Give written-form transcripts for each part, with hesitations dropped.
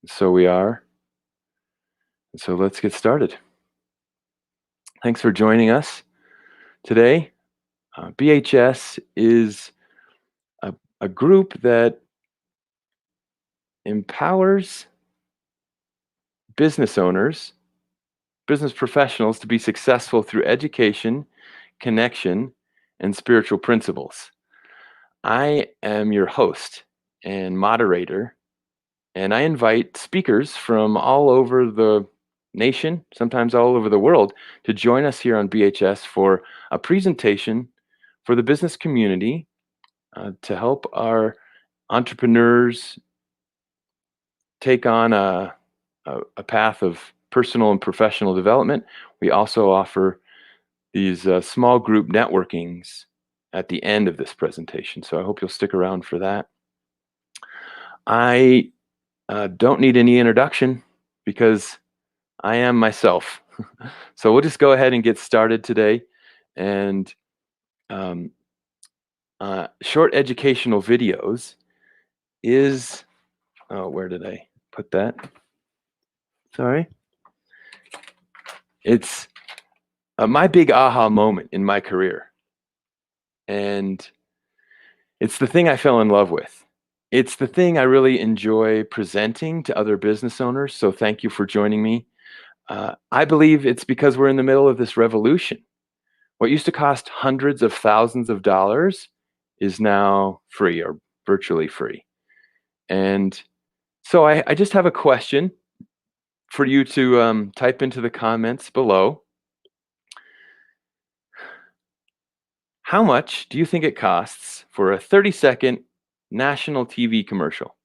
So we are. So let's get started. Thanks for joining us today. BHS is a group that empowers business owners, business professionals to be successful through education, connection, and spiritual principles. I am your host and moderator, and I invite speakers from all over the nation, sometimes all over the world, to join us here on BHS for a presentation for the business community to help our entrepreneurs take on a path of personal and professional development. We also offer these small group networkings at the end of this presentation. So I hope you'll stick around for that. I don't need any introduction because I am myself. So we'll just go ahead and get started today. And um, short educational videos is, oh, where did I put that? Sorry. It's my big aha moment in my career. And it's the thing I fell in love with. It's the thing I really enjoy presenting to other business owners. So thank you for joining me. I believe it's because we're in the middle of this revolution. What used to cost hundreds of thousands of dollars is now free or virtually free. And so I just have a question for you to type into the comments below. How much do you think it costs for a 30-second national TV commercial?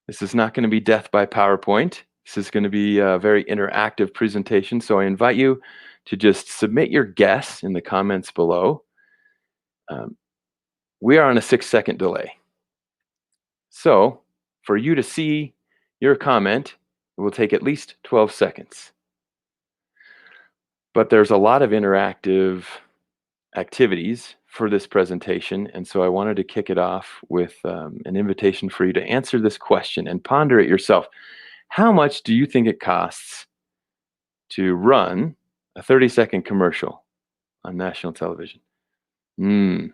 This is not going to be death by PowerPoint. This is going to be a very interactive presentation. So I invite you to just submit your guess in the comments below. We are on a 6-second delay. So for you to see your comment, it will take at least 12 seconds. But there's a lot of interactive activities for this presentation. And so I wanted to kick it off with an invitation for you to answer this question and ponder it yourself. How much do you think it costs to run a 30-second commercial on national television? I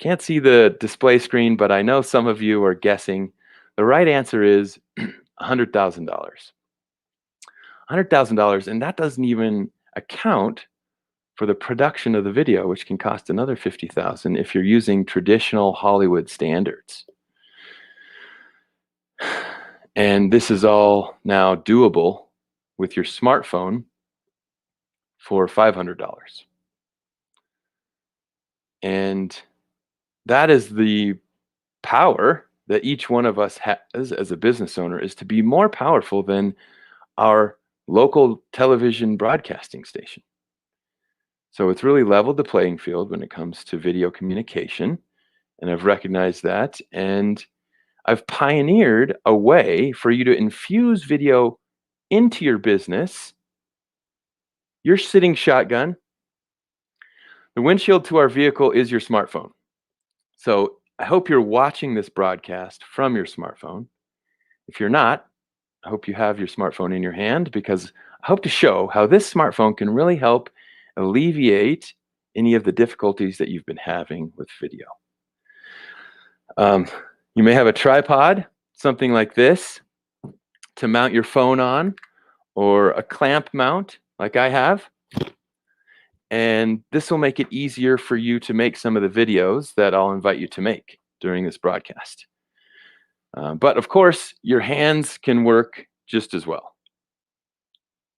can't see the display screen, but I know some of you are guessing. The right answer is $100,000. $100,000, and that doesn't even account for the production of the video, which can cost another $50,000 if you're using traditional Hollywood standards. And this is all now doable with your smartphone for $500. And that is the power that each one of us has as a business owner, is to be more powerful than our local television broadcasting station. So it's really leveled the playing field when it comes to video communication. And I've recognized that. And I've pioneered a way for you to infuse video into your business. You're sitting shotgun. The windshield to our vehicle is your smartphone. So I hope you're watching this broadcast from your smartphone. If you're not, I hope you have your smartphone in your hand, because I hope to show how this smartphone can really help alleviate any of the difficulties that you've been having with video. You may have a tripod, something like this, to mount your phone on, or a clamp mount like I have. And this will make it easier for you to make some of the videos that I'll invite you to make during this broadcast. But of course, your hands can work just as well,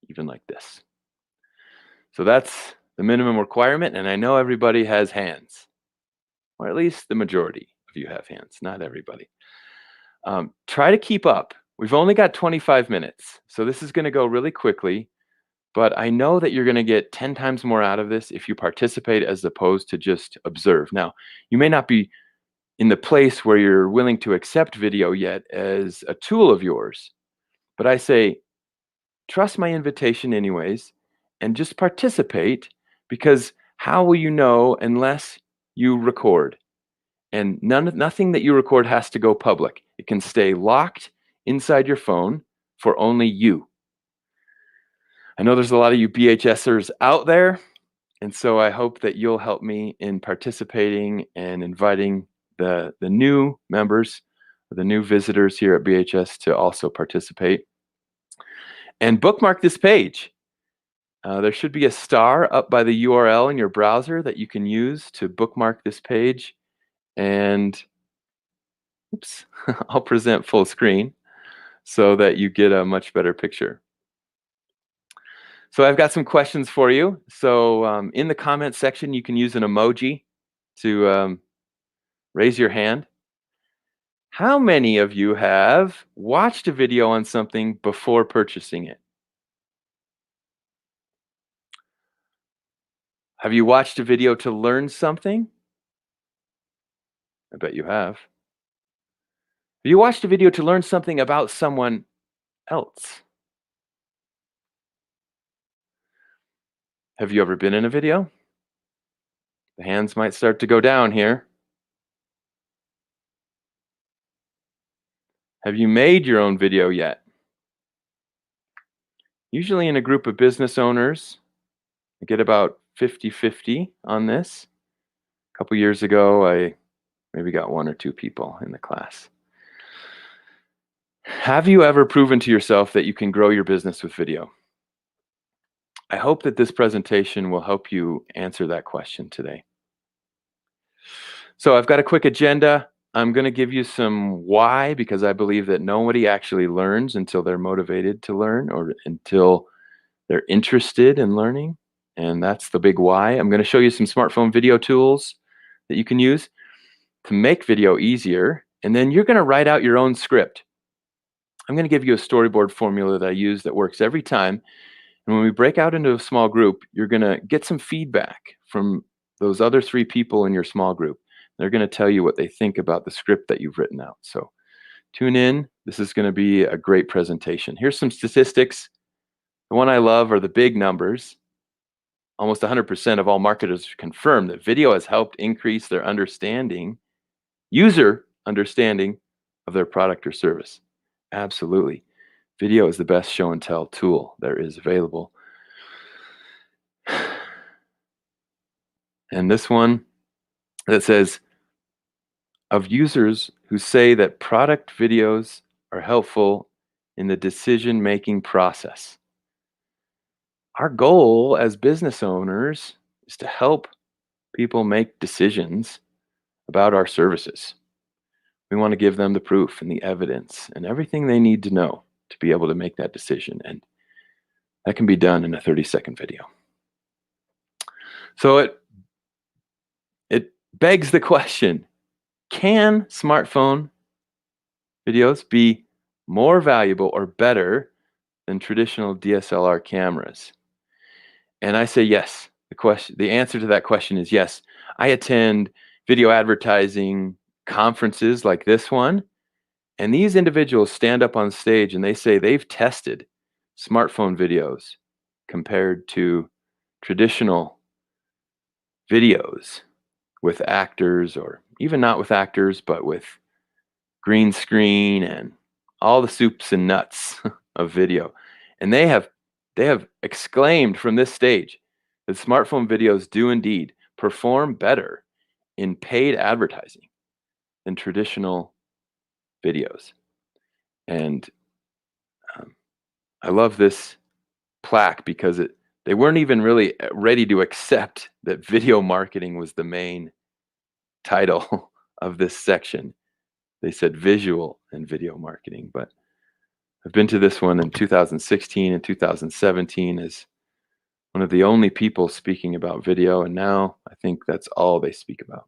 even like this. So that's the minimum requirement. And I know everybody has hands, or at least the majority of you have hands, not everybody. Try to keep up. We've only got 25 minutes, so this is going to go really quickly. But I know that you're going to get 10 times more out of this if you participate as opposed to just observe. Now, you may not be in the place where you're willing to accept video yet as a tool of yours, but I say, trust my invitation anyways, and just participate, because how will you know unless you record? And nothing that you record has to go public. It can stay locked inside your phone for only you. I know there's a lot of you BHSers out there, and so I hope that you'll help me in participating and inviting the new members, the new visitors here at BHS to also participate. And bookmark this page. There should be a star up by the URL in your browser that you can use to bookmark this page. And oops, I'll present full screen so that you get a much better picture. So I've got some questions for you. So in the comment section, you can use an emoji to raise your hand. How many of you have watched a video on something before purchasing it? Have you watched a video to learn something? I bet you have. Have you watched a video to learn something about someone else? Have you ever been in a video? The hands might start to go down here. Have you made your own video yet? Usually in a group of business owners, I get about 50-50 on this. A couple years ago, I maybe got 1 or 2 people in the class. Have you ever proven to yourself that you can grow your business with video? I hope that this presentation will help you answer that question today. So I've got a quick agenda. I'm going to give you some why, because I believe that nobody actually learns until they're motivated to learn or until they're interested in learning. And that's the big why. I'm going to show you some smartphone video tools that you can use to make video easier. And then you're going to write out your own script. I'm going to give you a storyboard formula that I use that works every time. And when we break out into a small group, you're going to get some feedback from those other 3 people in your small group. They're going to tell you what they think about the script that you've written out. So tune in. This is going to be a great presentation. Here's some statistics. The one I love are the big numbers. Almost 100% of all marketers confirm that video has helped increase their user understanding of their product or service. Absolutely. Video is the best show and tell tool there is available. And this one that says, of users who say that product videos are helpful in the decision-making process. Our goal as business owners is to help people make decisions about our services. We want to give them the proof and the evidence and everything they need to know to be able to make that decision. And that can be done in a 30-second video. So it begs the question, can smartphone videos be more valuable or better than traditional DSLR cameras? And I say yes. The answer to that question is yes. I attend video advertising conferences like this one, and these individuals stand up on stage and they say they've tested smartphone videos compared to traditional videos with actors, or even not with actors, but with green screen and all the soups and nuts of video. And they have exclaimed from this stage that smartphone videos do indeed perform better in paid advertising than traditional videos. And I love this plaque because they weren't even really ready to accept that video marketing was the main title of this section. They said visual and video marketing, but I've been to this one in 2016 and 2017 as one of the only people speaking about video, and now I think that's all they speak about.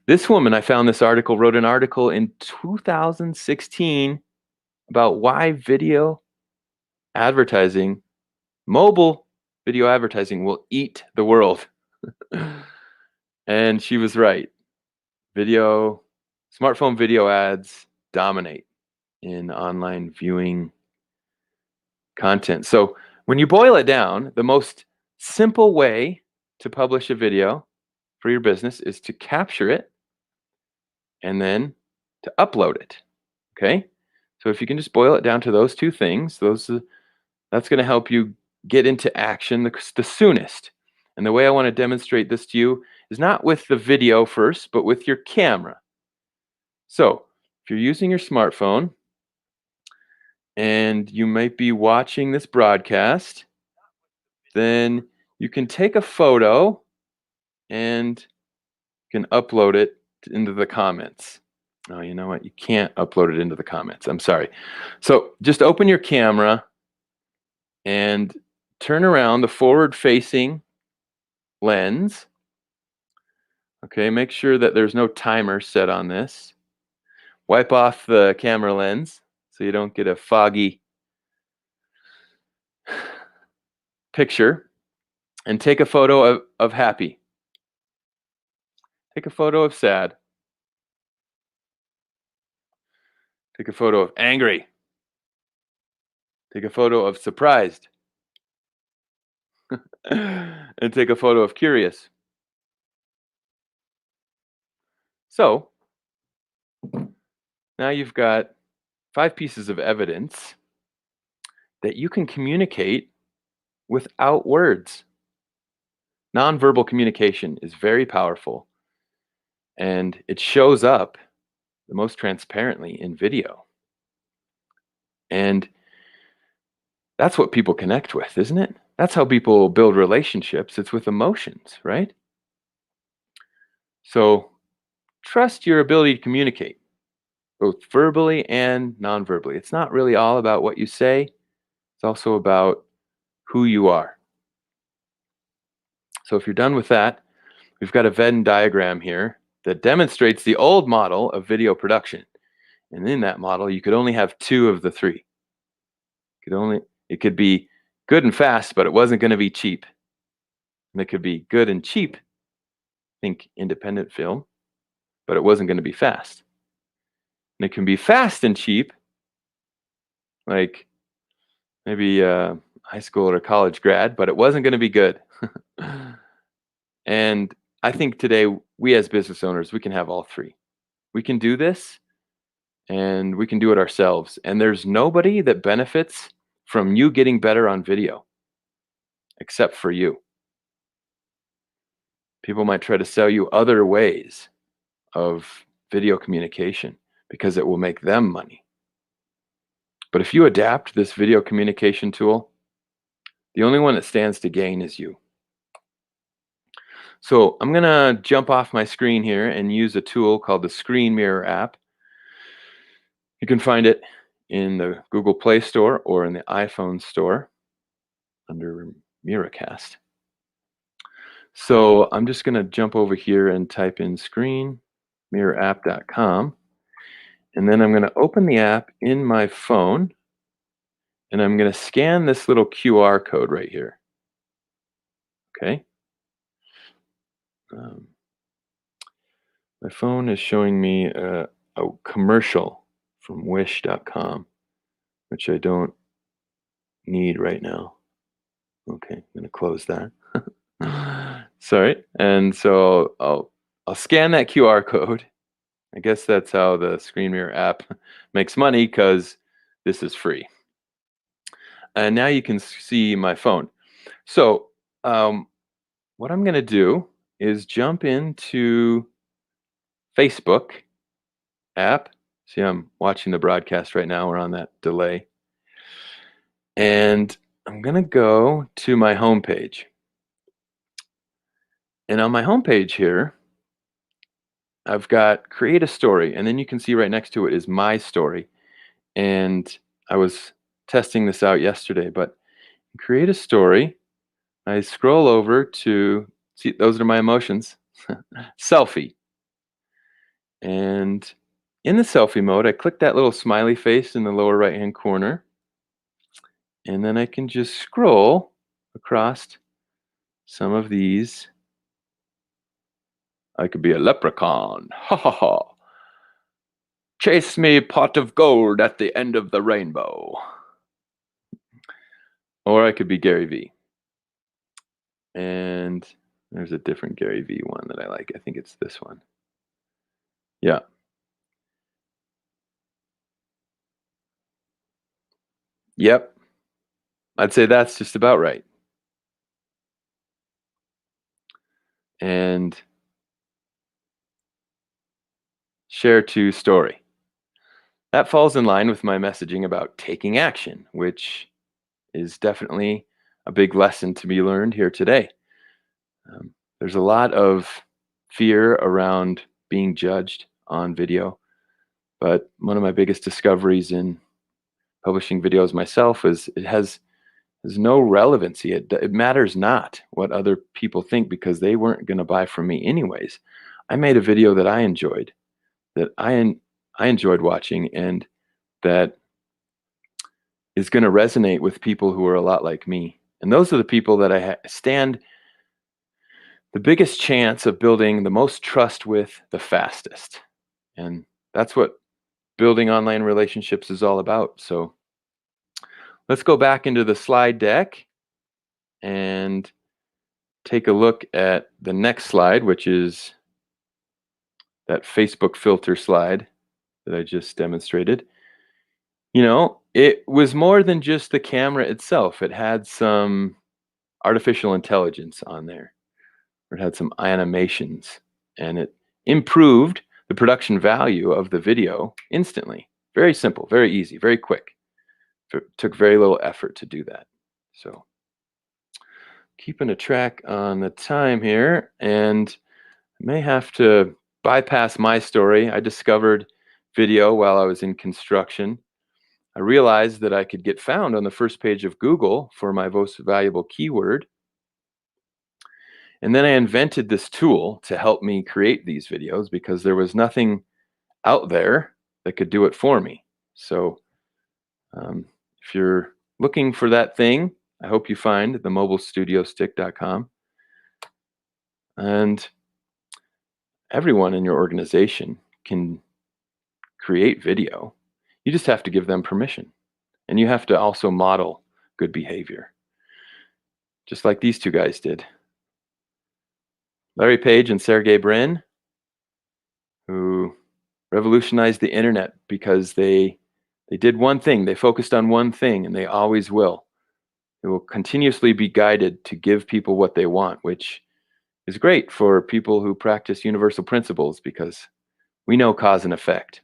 This woman, I found this article, wrote an article in 2016 about why mobile video advertising will eat the world. And she was right. Smartphone video ads dominate in online viewing content. So when you boil it down, the most simple way to publish a video for your business is to capture it and then to upload it. Okay? So if you can just boil it down to those two things, that's going to help you get into action the soonest. And the way I want to demonstrate this to you is not with the video first, but with your camera. So if you're using your smartphone and you might be watching this broadcast, then you can take a photo and you can upload it into the comments. Oh, you know what? You can't upload it into the comments. I'm sorry. So just open your camera and turn around the forward-facing lens. Okay, make sure that there's no timer set on this. Wipe off the camera lens so you don't get a foggy picture. And take a photo of happy. Take a photo of sad. Take a photo of angry. Take a photo of surprised. And take a photo of curious. So now you've got 5 pieces of evidence that you can communicate without words. Nonverbal communication is very powerful, and it shows up the most transparently in video. And that's what people connect with, isn't it? That's how people build relationships. It's with emotions, right? So trust your ability to communicate, both verbally and non-verbally. It's not really all about what you say. It's also about who you are. So if you're done with that, we've got a Venn diagram here that demonstrates the old model of video production. And in that model, you could only have 2 of the 3. It could be good and fast, but it wasn't going to be cheap. And it could be good and cheap, think independent film, but it wasn't going to be fast. And it can be fast and cheap, like maybe a high school or college grad, but it wasn't going to be good. And I think today, we as business owners, we can have all 3. We can do this, and we can do it ourselves. And there's nobody that benefits from you getting better on video except for you. People might try to sell you other ways of video communication because it will make them money. But if you adapt this video communication tool, the only one that stands to gain is you. So I'm going to jump off my screen here and use a tool called the Screen Mirror app. You can find it in the Google Play Store or in the iPhone store under Miracast. So I'm just going to jump over here and type in screenmirrorapp.com. And then I'm going to open the app in my phone. And I'm going to scan this little QR code right here. Okay. My phone is showing me a commercial from wish.com, which I don't need right now. Okay, I'm going to close that. Sorry. And so I'll scan that QR code. I guess that's how the Screen Mirror app makes money, because this is free. And now you can see my phone. So what I'm going to do is jump into Facebook app. See, I'm watching the broadcast right now. We're on that delay. And I'm going to go to my homepage. And on my homepage here, I've got create a story. And then you can see right next to it is my story. And I was testing this out yesterday, but create a story. I scroll over to see, those are my emotions. Selfie. And in the selfie mode, I click that little smiley face in the lower right-hand corner. And then I can just scroll across some of these. I could be a leprechaun. Ha ha ha. Chase me, pot of gold at the end of the rainbow. Or I could be Gary Vee. And there's a different Gary Vee one that I like. I think it's this one. Yeah. Yep, I'd say that's just about right. And share to story. That falls in line with my messaging about taking action, which is definitely a big lesson to be learned here today. There's a lot of fear around being judged on video, but one of my biggest discoveries in publishing videos myself is it has no relevancy. It matters not what other people think because they weren't going to buy from me anyways. I made a video that I enjoyed, that I enjoyed watching, and that is going to resonate with people who are a lot like me. And those are the people that I stand the biggest chance of building the most trust with the fastest. And that's what building online relationships is all about. So let's go back into the slide deck and take a look at the next slide, which is that Facebook filter slide that I just demonstrated. You know, it was more than just the camera itself. It had some artificial intelligence on there. It had some animations, and it improved the production value of the video instantly. Very simple, very easy, very quick. It took very little effort to do that. So keeping a track on the time here, and I may have to bypass my story. I discovered video while I was in construction. I realized that I could get found on the first page of Google for my most valuable keyword. And then I invented this tool to help me create these videos because there was nothing out there that could do it for me. So if you're looking for that thing, I hope you find the mobilestudiosstick.com. And everyone in your organization can create video. You just have to give them permission. And you have to also model good behavior, just like these two guys did. Larry Page and Sergey Brin, who revolutionized the internet because they did one thing. They focused on one thing, and they always will. They will continuously be guided to give people what they want, which is great for people who practice universal principles because we know cause and effect.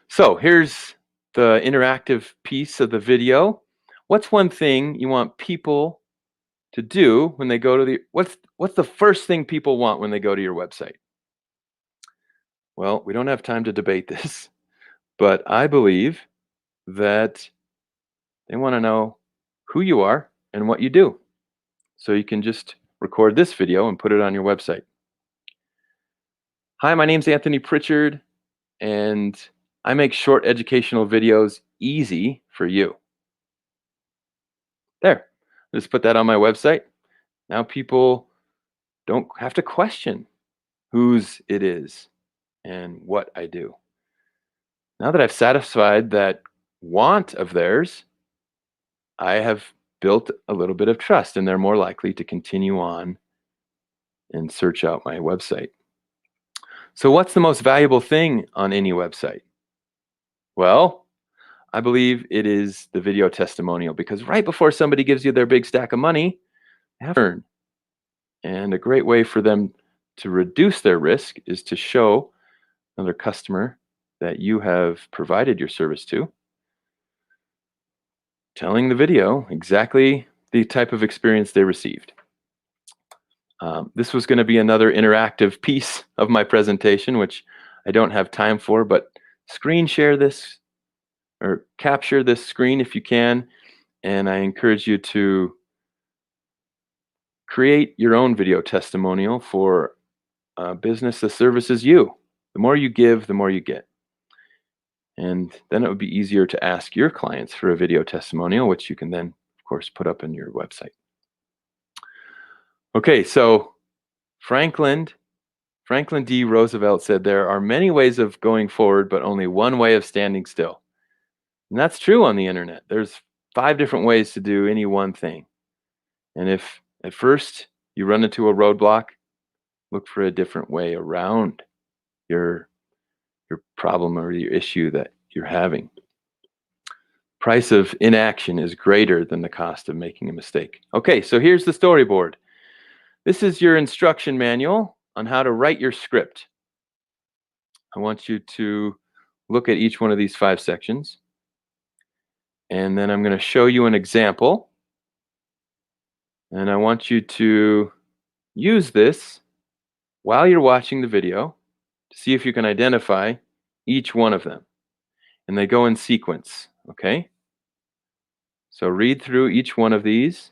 So here's the interactive piece of the video. What's one thing you want people to do when they go to the, what's the first thing people want when they go to your website? Well, we don't have time to debate this, but I believe that they want to know who you are and what you do. So you can just record this video and put it on your website. Hi, my name's Anthony Prichard, and I make short educational videos easy for you. There, just put that on my website. Now people don't have to question whose it is and what I do. Now that I've satisfied that want of theirs, I have built a little bit of trust, and they're more likely to continue on and search out my website. So what's the most valuable thing on any website? Well, I believe it is the video testimonial, because right before somebody gives you their big stack of money, they have to earn. And a great way for them to reduce their risk is to show another customer that you have provided your service to, telling the video exactly the type of experience they received. This was going to be another interactive piece of my presentation, which I don't have time for, but screen share this or capture this screen if you can, and I encourage you to create your own video testimonial for a business that services you. The more you give, the more you get. And then it would be easier to ask your clients for a video testimonial, which you can then, of course, put up on your website. Okay, so Franklin D. Roosevelt said, there are many ways of going forward, but only one way of standing still. And that's true on the internet. There's 5 different ways to do any one thing. And if at first you run into a roadblock, look for a different way around your problem or your issue that you're having. price of inaction is greater than the cost of making a mistake. Okay, so here's the storyboard. This is your instruction manual on how to write your script. I want you to look at each one of these 5 sections. And then I'm going to show you an example. And I want you to use this while you're watching the video to see if you can identify each one of them. And they go in sequence, okay? So read through each one of these.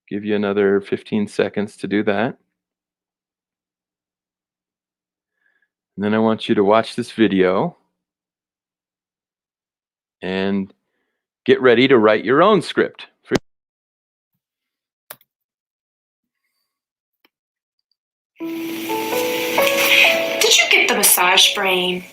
Give you another 15 seconds to do that. And then I want you to watch this video and get ready to write your own script. Did you get the massage brain?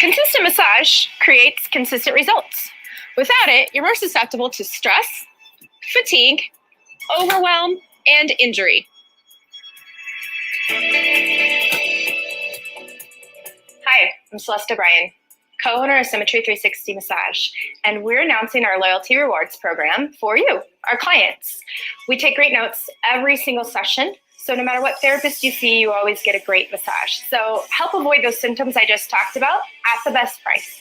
Consistent massage creates consistent results. Without it, you're more susceptible to stress, fatigue, overwhelm, and injury. Hi, I'm Celeste O'Brien, co-owner of Symmetry 360 Massage, and we're announcing our loyalty rewards program for you, our clients. We take great notes every single session, so no matter what therapist you see, you always get a great massage. So help avoid those symptoms I just talked about at the best price.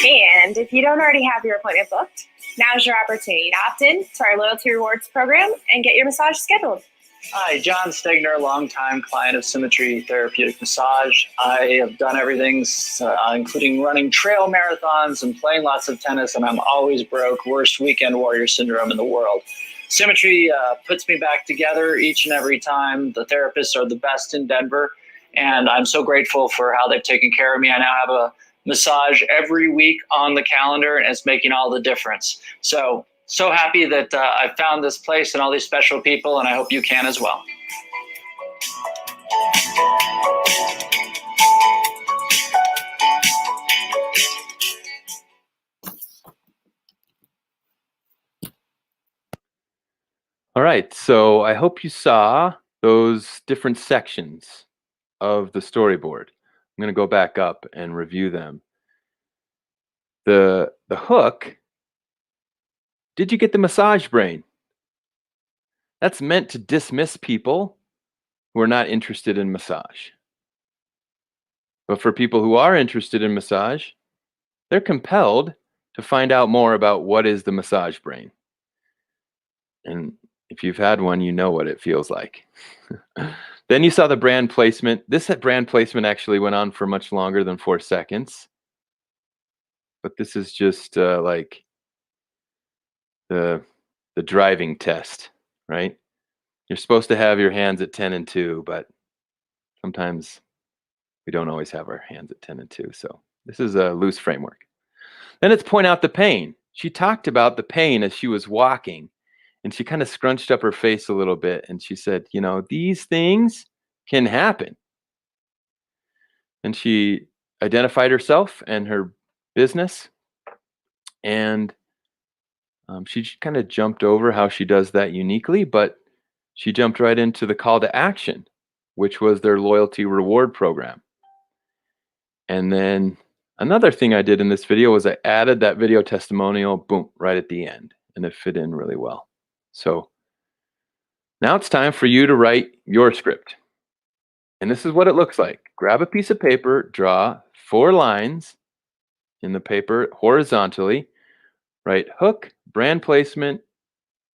And if you don't already have your appointment booked, now's your opportunity to opt in to our loyalty rewards program and get your massage scheduled. Hi, John Stegner, longtime client of Symmetry Therapeutic Massage. I have done everything, including running trail marathons and playing lots of tennis, and I'm always broke. Worst weekend warrior syndrome in the world. Symmetry puts me back together each and every time. The therapists are the best in Denver, and I'm so grateful for how they've taken care of me. I now have a massage every week on the calendar, and it's making all the difference. So happy that I found this place and all these special people, and I hope you can as well. All right, so I hope you saw those different sections of the storyboard. I'm going to go back up and review them. The hook, did you get the massage brain? That's meant to dismiss people who are not interested in massage. But for people who are interested in massage, they're compelled to find out more about what is the massage brain. And if you've had one, you know what it feels like. Then you saw the brand placement. This brand placement actually went on for much longer than 4 seconds. But this is just like the driving test, right? You're supposed to have your hands at 10 and 2, but sometimes we don't always have our hands at 10 and 2. So this is a loose framework. Then it's point out the pain. She talked about the pain as she was walking, and she kind of scrunched up her face a little bit, and she said, you know, these things can happen. And she identified herself and her business, and she kind of jumped over how she does that uniquely, but she jumped right into the call to action, which was their loyalty reward program. And then another thing I did in this video was I added that video testimonial, boom, right at the end, and it fit in really well. So now it's time for you to write your script. And this is what it looks like. Grab a piece of paper, draw 4 lines in the paper horizontally, write hook, brand placement,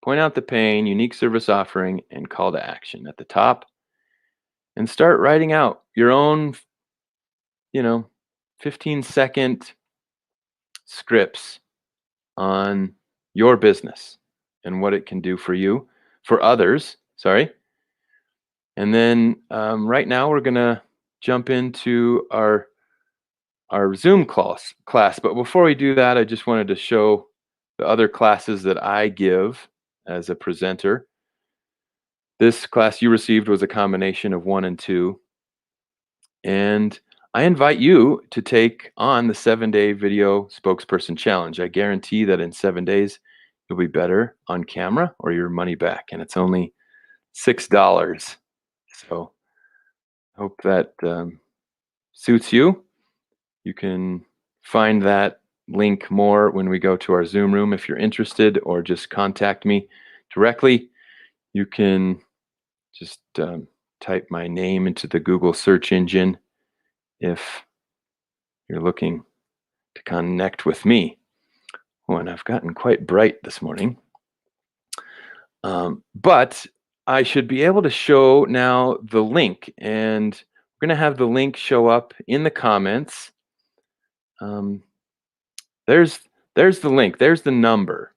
point out the pain, unique service offering, and call to action at the top. And start writing out your own, 15-second scripts on your business and what it can do for you, for others, sorry. And then right now we're gonna jump into our Zoom class. But before we do that, I just wanted to show the other classes that I give as a presenter. This class you received was a combination of 1 and 2. And I invite you to take on the 7-day video spokesperson challenge. I guarantee that in 7 days, you'll be better on camera or your money back. And it's only $6. So I hope that suits you. You can find that link more when we go to our Zoom room if you're interested, or just contact me directly. You can just type my name into the Google search engine if you're looking to connect with me. Oh, and I've gotten quite bright this morning. But I should be able to show now the link, and we're going to have the link show up in the comments. There's the link. There's the number.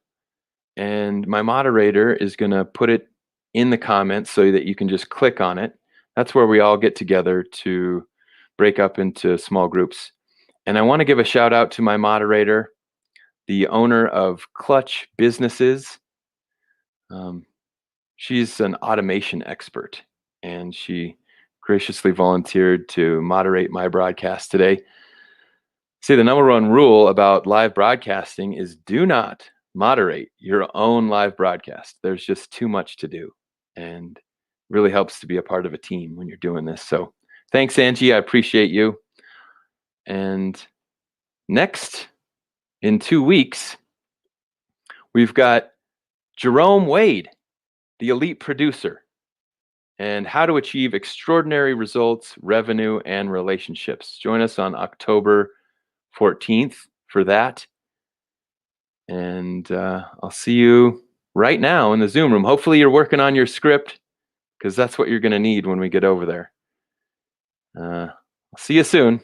And my moderator is going to put it in the comments so that you can just click on it. That's where we all get together to break up into small groups. And I want to give a shout out to my moderator, the owner of Clutch Businesses. She's an automation expert, and she graciously volunteered to moderate my broadcast today. See, the number one rule about live broadcasting is do not moderate your own live broadcast. There's just too much to do, and it really helps to be a part of a team when you're doing this. So thanks, Angie. I appreciate you. And next, in 2 weeks, we've got Jerome Wade, the elite producer, and how to achieve extraordinary results, revenue, and relationships. Join us on October 14th for that. And I'll see you right now in the Zoom room. Hopefully you're working on your script, because that's what you're going to need when we get over there. I'll see you soon.